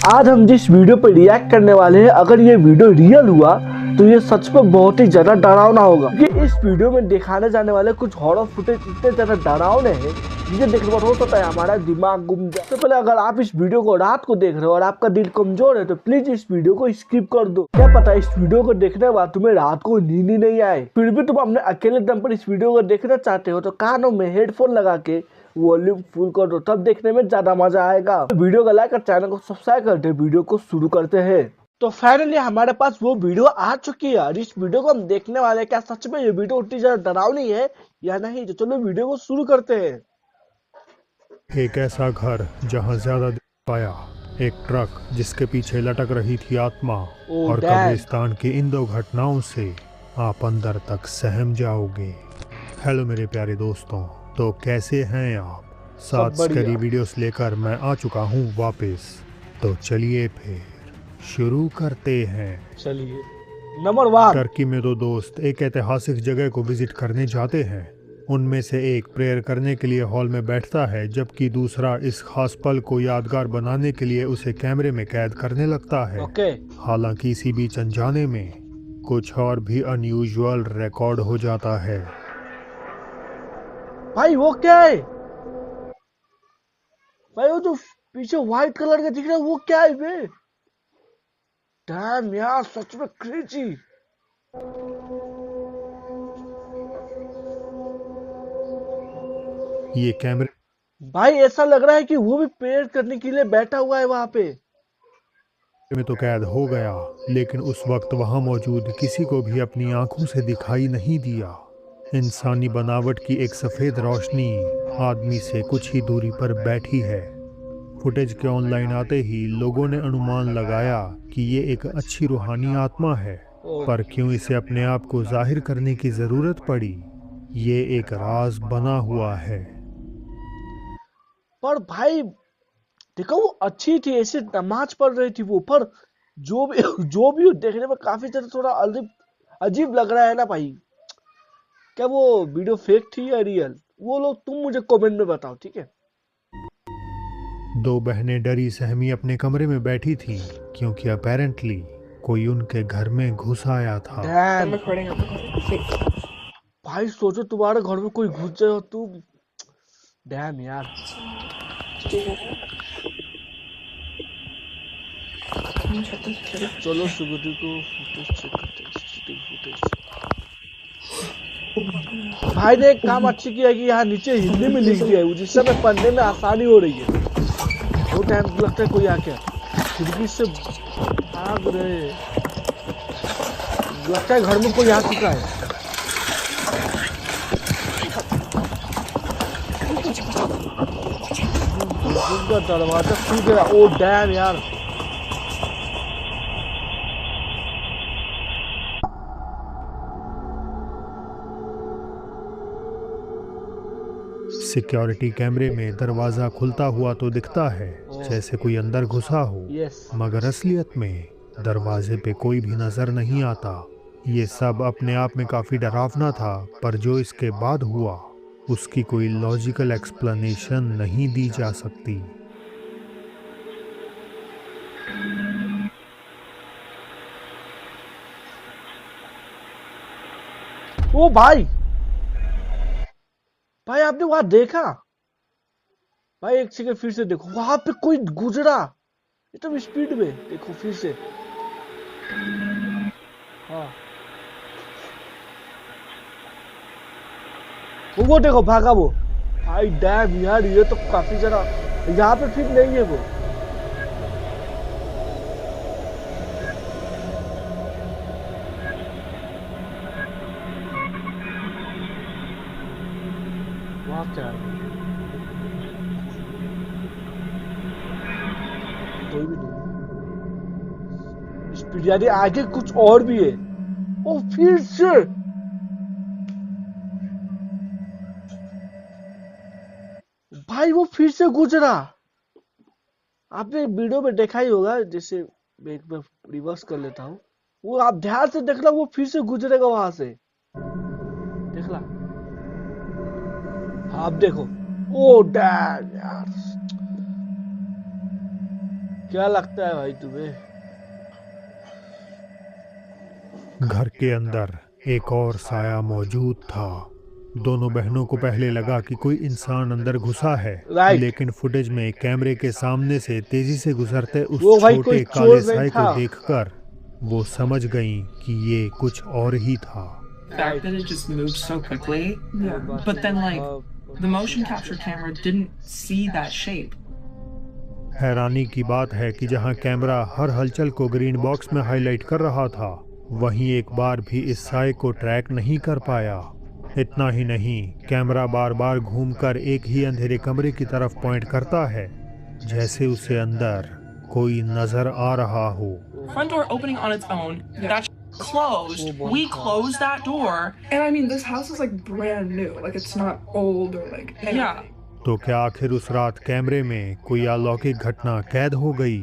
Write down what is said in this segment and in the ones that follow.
आज हम जिस वीडियो पर रिएक्ट करने वाले हैं, अगर ये वीडियो रियल हुआ तो ये सच में बहुत ही ज्यादा डरावना होगा। क्योंकि इस वीडियो में दिखाने जाने वाले कुछ हॉरर फुटेज इतने ज्यादा डरावने हैं जिसे देखने पर हो सकता है हमारा दिमाग गुम जाए। सबसे पहले अगर आप इस वीडियो को रात को देख रहे हो और आपका दिल कमजोर है तो प्लीज इस वीडियो को स्किप कर दो। क्या पता इस वीडियो को देखने के बाद तुम्हें रात को नींद ही नहीं आए, फिर भी तुम अपने अकेले दम पर इस वीडियो को देखना चाहते हो तो कानों में हेडफोन लगा के वॉल्यूम फुल कर दो, तब देखने में ज्यादा मजा आएगा। वीडियो को लाइक और चैनल को सब्सक्राइब करते वीडियो को शुरू करते हैं। तो फाइनली हमारे पास वो वीडियो आ चुकी है और इस वीडियो को हम देखने वाले हैं। क्या सच में ये वीडियो उतनी ज्यादा डरावनी है या नहीं, तो चलो वीडियो को शुरू करते हैं। एक ऐसा घर जहां ज्यादा पाया, एक ट्रक जिसके पीछे लटक रही थी आत्मा, और कब्रिस्तान की इन दो घटनाओं से आप अंदर तक सहम जाओगे। हेलो मेरे प्यारे दोस्तों, तो कैसे हैं आप? 7 स्कैरी वीडियोस लेकर मैं आ चुका हूं वापस। तो चलिए फिर शुरू करते हैं। चलिए नंबर 1। टर्की में दो दोस्त एक ऐतिहासिक जगह को विजिट करने जाते हैं। उनमें से एक प्रेयर करने के लिए हॉल में बैठता है, जबकि दूसरा इस खास पल को यादगार बनाने के लिए उसे कैमरे में कैद करने लगता है। हालांकि इसी बीच अनजाने में कुछ और भी अनयूजुअल रिकॉर्ड हो जाता है। भाई वो क्या है? भाई वो जो पीछे व्हाइट कलर का दिख रहा है वो क्या है बे? डैम यार, सच में क्रेजी। ये कैमरे भाई ऐसा लग रहा है कि वो भी प्रेयर करने के लिए बैठा हुआ है वहां पे। में तो कैद हो गया, लेकिन उस वक्त वहां मौजूद किसी को भी अपनी आंखों से दिखाई नहीं दिया। इंसानी बनावट की एक सफेद रोशनी आदमी से कुछ ही दूरी पर बैठी है। फुटेज के ऑनलाइन आते ही लोगों ने अनुमान लगाया कि ये एक अच्छी रूहानी आत्मा है, पर क्यों इसे अपने आप को जाहिर करने की जरूरत पड़ी, ये एक राज बना हुआ है। पर भाई देखो वो अच्छी थी, ऐसे नमाज पढ़ रही थी वो, पर जो भी देखने में काफी ज्यादा थोड़ा अजीब लग रहा है ना भाई। क्या वो वीडियो फेक थी या रियल, वो लोग तुम मुझे कमेंट में बताओ, ठीक है। दो बहनें डरी सहमी अपने कमरे में बैठी थीं, क्योंकि अपेरेंटली कोई उनके घर में घुस आया था। भाई सोचो तुम्हारे घर में कोई घुस जाए और तुम, डैम यार। चलो सुगति को फुटेज चेक करते हैं, सीसीटीवी फुटेज। भाई ने एक काम अच्छी किया कि यहाँ नीचे हिंदी में लिख दिया है, जिससे हमें पढ़ने में आसानी हो रही है। वो टाइम लगता है कोई आके खिड़की से भाग रहे, लगता है घर में कोई आ चुका है। दरवाजा खुल गया। ओ डैम यार, सिक्योरिटी कैमरे में दरवाजा खुलता हुआ तो दिखता है जैसे कोई अंदर घुसा हो, मगर असलियत में दरवाजे पे कोई भी नजर नहीं आता। ये सब अपने आप में काफी डरावना था, पर जो इसके बाद हुआ उसकी कोई लॉजिकल एक्सप्लेनेशन नहीं दी जा सकती। ओ भाई आपने वहां देखा? भाई एक सेकंड फिर से देखो, वहां पे कोई गुजरा एकदम स्पीड में, देखो फिर से। हाँ वो देखो भागा वो। भाई डैम यार, ये तो काफी ज्यादा, यहाँ पे फिर नहीं है वो। वहां क्या है? कोई भी नहीं। स्पीड यानी आगे कुछ और भी है। ओ फिर से भाई वो फिर से गुजरा। आपने वीडियो में देखा ही होगा, जैसे मैं एक बार रिवर्स कर लेता हूँ, वो आप ध्यान से देखना, वो फिर से गुजरेगा वहां से, देखला। आप देखो। ओ डैम यार, क्या लगता है भाई तुम्हें? घर के अंदर एक और साया मौजूद था। दोनों बहनों को पहले लगा कि कोई इंसान अंदर घुसा है, राइट। लेकिन फुटेज में कैमरे के सामने से तेजी से गुजरते उस वो भाई कोई छोटे काले चोर नहीं साए था। को देखकर वो समझ गईं कि ये कुछ और ही था। fact that it just moved so quickly. Yeah. But then, like, the motion capture camera didn't see that shape. हैरानी की बात है कि जहां कैमरा हर हलचल को ग्रीन बॉक्स में हाईलाइट कर रहा था, वहीं एक बार भी इस साए को ट्रैक नहीं कर पाया। इतना ही नहीं, कैमरा बार बार घूमकर एक ही अंधेरे कमरे की तरफ पॉइंट करता है, जैसे उसे अंदर कोई नजर आ रहा हो। Front door opening on its own. That closed. We closed that door. And I mean, this house is like brand new. Like it's not old or like. Yeah. तो क्या आखिर उस रात कैमरे में कोई अलौकिक घटना कैद हो गई,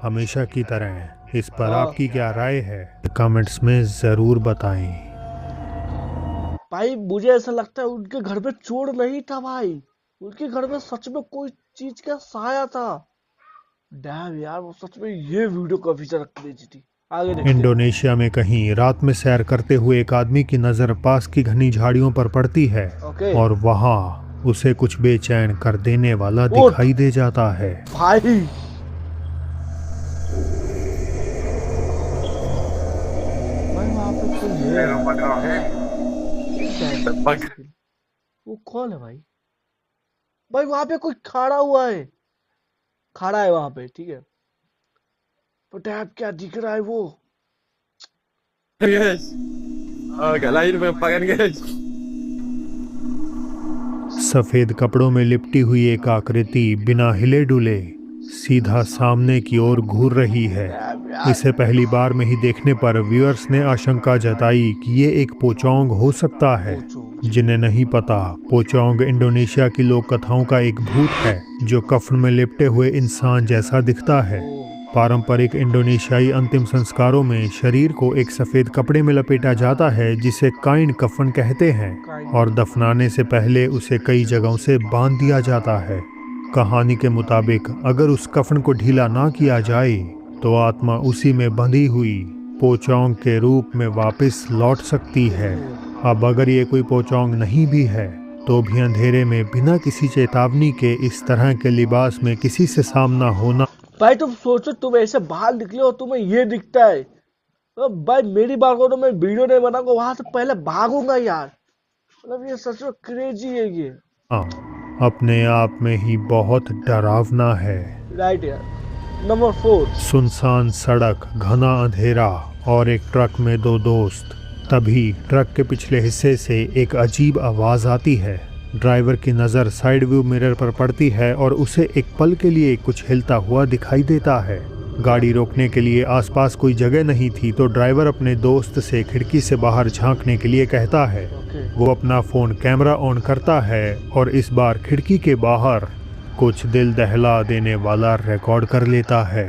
हमेशा की तरह? इस पर आपकी क्या राय है, कमेंट्स में जरूर बताएं। भाई मुझे ऐसा लगता है उनके घर में चोर नहीं था भाई, उनके घर में सच में कोई चीज का साया था। डैम यार, वो सच में ये वीडियो काफी ज्यादा क्रेजी थी। आगे देखते हैं। इंडोनेशिया में कहीं रात में सैर करते हुए एक आदमी की नजर पास की घनी झाड़ियों पर पड़ती है, ओके। और वहां उसे कुछ बेचैन कर देने वाला दिखाई दे जाता है। भाई वहाँ पे कोई है। वो कौन है भाई? भाई वहां पे कोई खड़ा हुआ है, खड़ा है वहां पे, ठीक है। तो टैब क्या दिख रहा है वो? Guys, agak lain mempakan guys. सफेद कपड़ों में लिपटी हुई एक आकृति बिना हिले डुले सीधा सामने की ओर घूर रही है। इसे पहली बार में ही देखने पर व्यूअर्स ने आशंका जताई कि ये एक पोचोंग हो सकता है। जिन्हें नहीं पता, पोचोंग इंडोनेशिया की लोक कथाओं का एक भूत है जो कफन में लिपटे हुए इंसान जैसा दिखता है। पारंपरिक इंडोनेशियाई अंतिम संस्कारों में शरीर को एक सफ़ेद कपड़े में लपेटा जाता है जिसे काइन कफन कहते हैं, और दफनाने से पहले उसे कई जगहों से बांध दिया जाता है। कहानी के मुताबिक अगर उस कफन को ढीला ना किया जाए तो आत्मा उसी में बंधी हुई पोचोंग के रूप में वापस लौट सकती है। अब अगर ये कोई पोचोंग नहीं भी है तो भी अंधेरे में बिना किसी चेतावनी के इस तरह के लिबास में किसी से सामना होना। भाई तुम सोचो, तुम ऐसे बाहर निकले हो, तुम्हें ये दिखता है। तो भाई मेरी बात को तो मैं वीडियो नहीं बनाऊंगा, वहां से पहले भागूंगा यार। मतलब ये सच में क्रेजी है ये। हाँ, अपने आप में ही बहुत डरावना है। राइट यार। नंबर 4। सुनसान सड़क, घना अंधेरा और एक ट्रक में दो दोस्त। तभी ट्रक के पिछले हिस्से से एक अजीब आवाज़ आती है। ड्राइवर की नज़र साइड व्यू मिरर पर पड़ती है और उसे एक पल के लिए कुछ हिलता हुआ दिखाई देता है। गाड़ी रोकने के लिए आसपास कोई जगह नहीं थी तो ड्राइवर अपने दोस्त से खिड़की से बाहर झांकने के लिए कहता है। वो अपना फ़ोन कैमरा ऑन करता है और इस बार खिड़की के बाहर कुछ दिल दहला देने वाला रिकॉर्ड कर लेता है।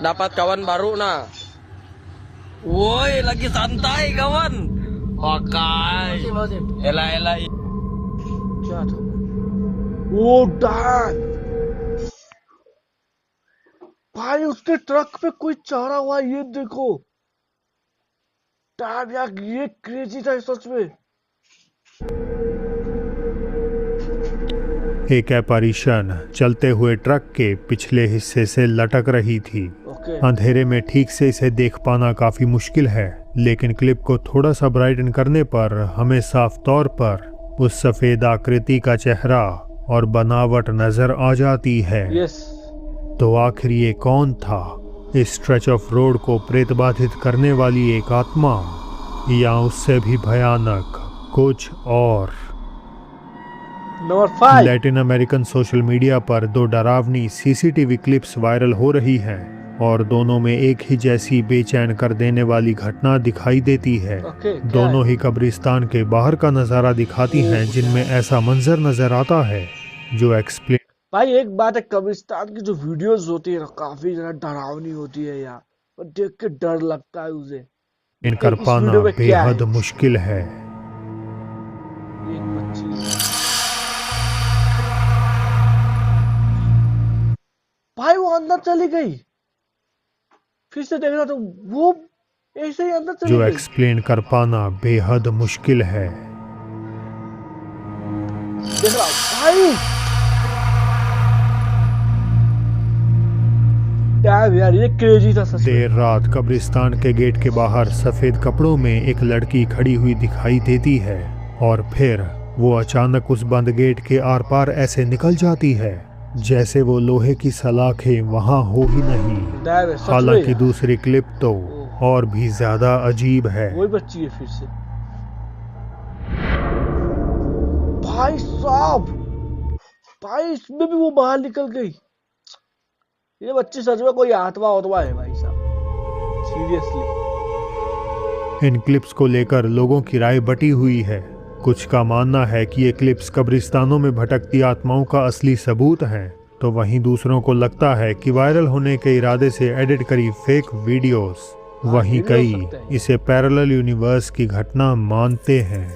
Dapat kawan baru nah. Woi, lagi santai kawan. Pakai. Elah. क्या था? ओ डैम भाई, उसके ट्रक पे कोई चढ़ा हुआ है, ये देखो। डैम यार, ये क्रेजी था सच में। एक एपarition चलते हुए ट्रक के पिछले हिस्से से लटक रही थी। अंधेरे में ठीक से इसे देख पाना काफी मुश्किल है, लेकिन क्लिप को थोड़ा सा ब्राइटन करने पर हमें साफ तौर पर उस सफेद आकृति का चेहरा और बनावट नजर आ जाती है। तो आखिर ये कौन था? इस स्ट्रेच ऑफ रोड को प्रेत बाधित करने वाली एक आत्मा, या उससे भी भयानक कुछ और? Number 5। Latin American social media पर दो डरावनी सीसीटीवी क्लिप्स वायरल हो रही हैं और दोनों में एक ही जैसी बेचैन कर देने वाली घटना दिखाई देती है। दोनों ही कब्रिस्तान के बाहर का नज़ारा दिखाती हैं जिनमें ऐसा मंजर नजर आता है जो एक्सप्लेन। भाई एक बात है, कब्रिस्तान की जो वीडियोस होती है ना, काफी ज्यादा डरावनी होती है यार, और देख के डर लगता है उसे। इन कर पाना बेहद मुश्किल है। भाई वो वो अंदर चली गई। फिर से देख रहा तो वो ऐसे ही अंदर चली जो गई। एक्सप्लेन कर पाना बेहद मुश्किल है। देख रहा भाई, डैम यार ये क्रेजी था सच में। देर रात कब्रिस्तान के गेट के बाहर सफेद कपड़ों में एक लड़की खड़ी हुई दिखाई देती है और फिर वो अचानक उस बंद गेट के आर पार ऐसे निकल जाती है जैसे वो लोहे की सलाखें वहां हो ही नहीं। डैम है, सच में हालांकि यार। दूसरी क्लिप तो और भी ज्यादा अजीब है। वही बच्ची है फिर से। भाई साहब, भाई इसमें भी वो बाहर निकल गई। ये बच्ची सच में कोई आत्मा उतमा है भाई साहब, सीरियसली। इन क्लिप्स को लेकर लोगों की राय बटी हुई है। कुछ का मानना है कि ये क्लिप्स कब्रिस्तानों में भटकती आत्माओं का असली सबूत हैं, तो वहीं दूसरों को लगता है कि वायरल होने के इरादे से एडिट करी फेक वीडियोस। वहीं ये भी हो कई सकता है। इसे पैरेलल यूनिवर्स की घटना मानते हैं।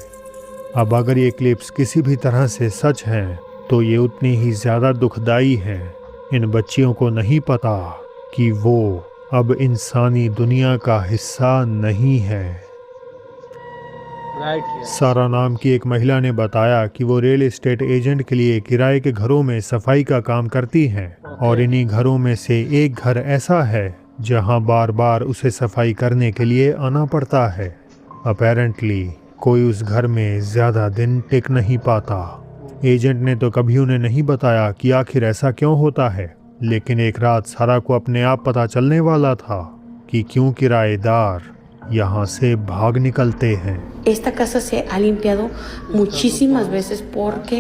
अब अगर ये क्लिप्स किसी भी तरह से सच हैं, तो ये उतनी ही ज्यादा दुखदाई हैं। इन बच्चियों को नहीं पता कि वो अब इंसानी दुनिया का हिस्सा नहीं है। राइट यार। सारा नाम की एक महिला ने बताया कि वो रियल एस्टेट एजेंट के लिए किराए के घरों में सफाई का काम करती हैं और इन्हीं घरों में से एक घर ऐसा है जहां बार बार उसे सफाई करने के लिए आना पड़ता है। अपेरेंटली कोई उस घर में ज्यादा दिन टिक नहीं पाता। एजेंट ने तो कभी उन्हें नहीं बताया कि आखिर ऐसा क्यों होता है, लेकिन एक रात सारा को अपने आप पता चलने वाला था कि क्यों किराएदार यहाँ से भाग निकलते हैं। Esta casa se ha limpiado muchísimas veces porque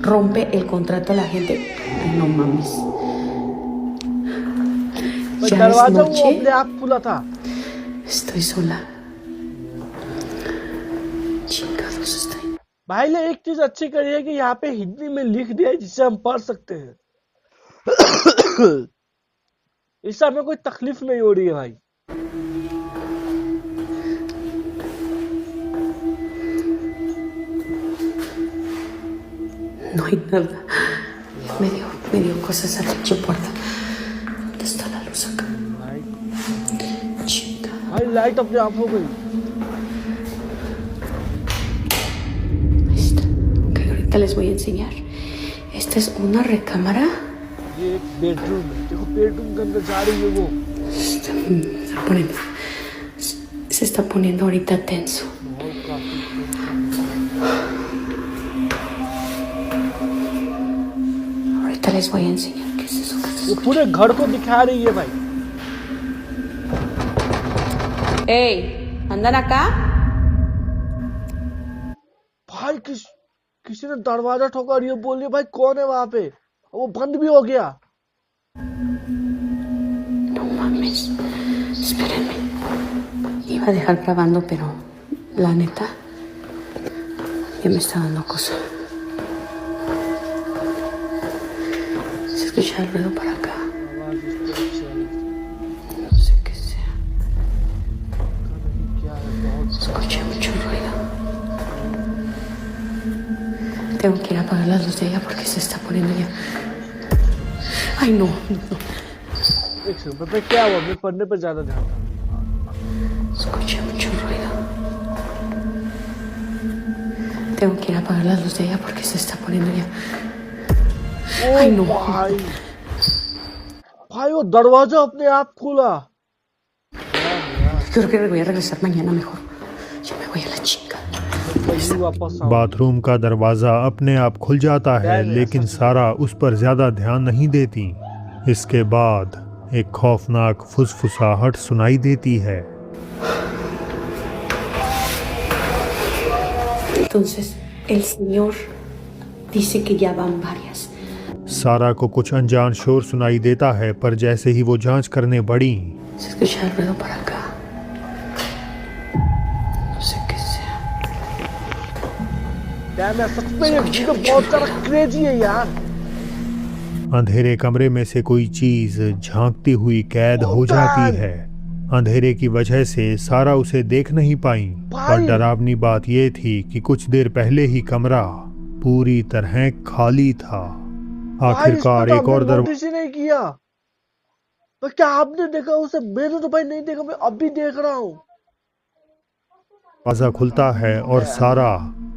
rompe el contrato a la gente. Ay, no mames. Ya es दरवाजा वो noche. अपने आप खुला था। Estoy sola. Chingados estoy. भाई ने एक चीज अच्छी करी है कि यहाँ पे हिंदी में लिख दिया है जिससे हम पढ़ सकते हैं। इससे हमें कोई तकलीफ नहीं हो रही है भाई। No hay nada. Me dio cosas a la pinche puerta. ¿Dónde está la luz acá? Chinga. भाई लाइट अपने आप हो गई। Ahí está. Ok, ahorita les voy a enseñar. Esta es una recámara. ये एक बेडरूम है, देखो बेडरूम के अंदर जा रही है वो। Se está poniendo ahorita tenso. Ahorita les voy a enseñar qué es eso que वो पूरे घर को दिखा रही है भाई। ¡Ey! ¿Andan acá? भाई किसी ने दरवाजा ठोका और ये बोल रही है भाई कौन है वहां पे, वो बंद भी हो गया। No mames. Espérenme. Iba a dejar grabando, pero la neta ya me está dando cosa. Se escucha el ruido para acá. No sé qué sea. Escuché mucho ruido. Tengo que ir a apagar la luz de ella porque se está poniendo ya. Ay, no. एक second पे क्या हुआ, मैं पढ़ने पर ज्यादा ध्यान था। Escuché mucho ruido. Tengo que ir a apagar la luz de ella porque se está poniendo ya. Ay, no. भाई भाई वो दरवाजा अपने आप खुला। Creo que voy a regresar mañana mejor. Ya me voy a la chinga. कहीं वापस आओ। बाथरूम का दरवाजा अपने आप खुल जाता है, लेकिन सारा उस पर ज्यादा ध्यान नहीं देती। इसके बाद एक खौफनाक फुसफुसाहट सुनाई देती है। Entonces, el señor dice que ya van varias. सारा को कुछ अनजान शोर सुनाई देता है, पर जैसे ही वो जांच करने बढ़ी, Se escucha el ruido para acá. No sé qué sea. Dam है, सच में ये वीडियो बहुत सारा क्रेजी है यार। अंधेरे कमरे में से कोई चीज झांकती हुई कैद हो जाती है। अंधेरे की वजह से सारा उसे देख नहीं पाई, पर डरावनी बात यह थी कि कुछ देर पहले ही कमरा पूरी तरह खाली था। आखिरकार एक और दरवाजा नोटिस ही नहीं किया। तो क्या आपने देखा उसे? मैंने तो भाई नहीं देखा, मैं अभी देख रहा हूँ। दरवाजा खुलता है और सारा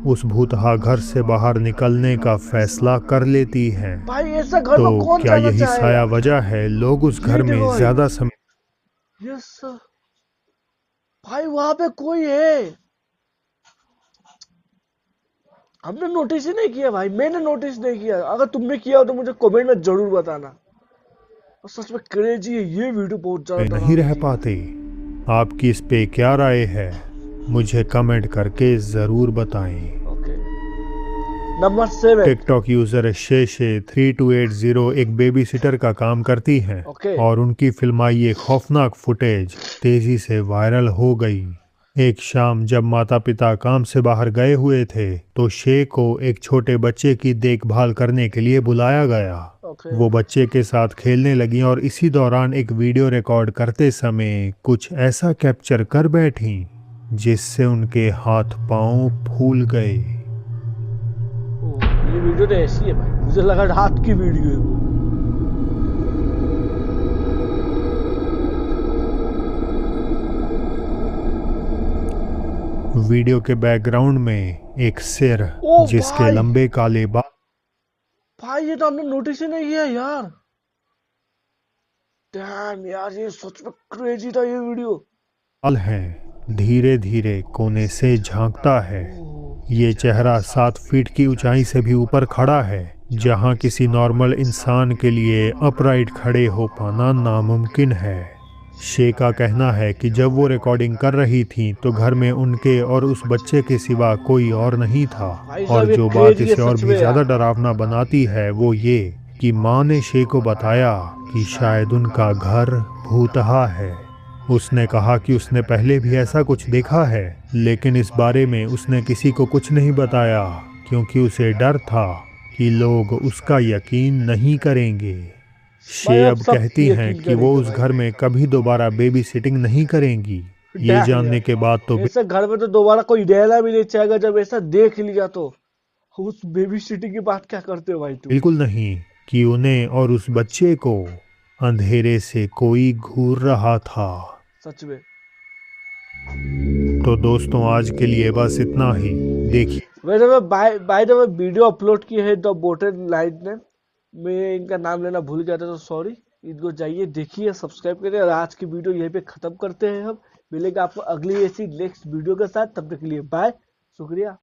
उस भूतहा घर से बाहर निकलने का फैसला कर लेती है। भाई ऐसा घर में तो कौन क्या जाना यही चाहेगा? साया वजह है लोग उस घर में देखो भाई। ज्यादा समय यस भाई, वहां पे कोई है। हमने नोटिस ही नहीं किया भाई, मैंने नोटिस नहीं किया। अगर तुमने किया हो तो मुझे कमेंट में जरूर बताना। और सच में क्रेजी है ये वीडियो, बहुत ज्यादा नहीं रह डरावनी थी। पाते। आपकी इस पे क्या राय है मुझे कमेंट करके जरूर बताएं। Okay, number 7। टिकटॉक यूजर शेशे 3280 एक बेबी सिटर का काम करती हैं ओके। और उनकी फिल्माई एक खौफनाक फुटेज तेजी से वायरल हो गई। एक शाम जब माता पिता काम से बाहर गए हुए थे तो शे को एक छोटे बच्चे की देखभाल करने के लिए बुलाया गया। ओके। वो बच्चे के साथ खेलने लगी और इसी दौरान एक वीडियो रिकॉर्ड करते समय कुछ ऐसा कैप्चर कर बैठी जिससे उनके हाथ पांव फूल गए। ओह, ये वीडियो तो ऐसी है भाई, मुझे लगा रात की वीडियो है वो। वीडियो के बैकग्राउंड में एक सिर ओ जिसके भाई! लंबे काले भाई ये तो हमने नोटिस ही नहीं किया यार। डैम यार, ये सच में क्रेजी था ये वीडियो। बाल हैं धीरे धीरे कोने से झांकता है। ये चेहरा 7 फीट की ऊंचाई से भी ऊपर खड़ा है, जहां किसी नॉर्मल इंसान के लिए अपराइट खड़े हो पाना नामुमकिन है। शे का कहना है कि जब वो रिकॉर्डिंग कर रही थी तो घर में उनके और उस बच्चे के सिवा कोई और नहीं था। भाई साहब, और ये जो बात crazy है इसे और सच भी में ज्यादा यार। डरावना बनाती है वो ये कि माँ ने शे को बताया कि शायद उनका घर भूतहा है। उसने कहा कि उसने पहले भी ऐसा कुछ देखा है, लेकिन इस बारे में उसने किसी को कुछ नहीं बताया क्योंकि उसे डर था कि लोग उसका यकीन नहीं करेंगे। शे भाई, अब अब सब कहती यकीन हैं कि वो करेंगे उस भाई। घर में कभी दोबारा बेबी सिटिंग नहीं करेंगी। ये डैम जानने यार। के बाद तो ऐसे घर में तो दोबारा कोई रहना भी नहीं चाहेगा। जब ऐसा देख लिया तो उस बेबी सिटी की बात क्या करते हो भाई तुम? बिल्कुल नहीं कि उन्हें और उस बच्चे को अंधेरे से कोई घूर रहा था। सच में। तो दोस्तों आज के लिए बस इतना ही। देखिए वैसे मैं by the way video upload की है द बोटेड लाइट ने। मैं इनका नाम लेना भूल गया था तो सॉरी। इनको जाइए देखिए, सब्सक्राइब करिए। और आज की वीडियो यहीं पे खत्म करते हैं हम। मिलेगा आपको अगली ऐसी नेक्स्ट वीडियो के साथ। तब तक के लिए बाय, शुक्रिया।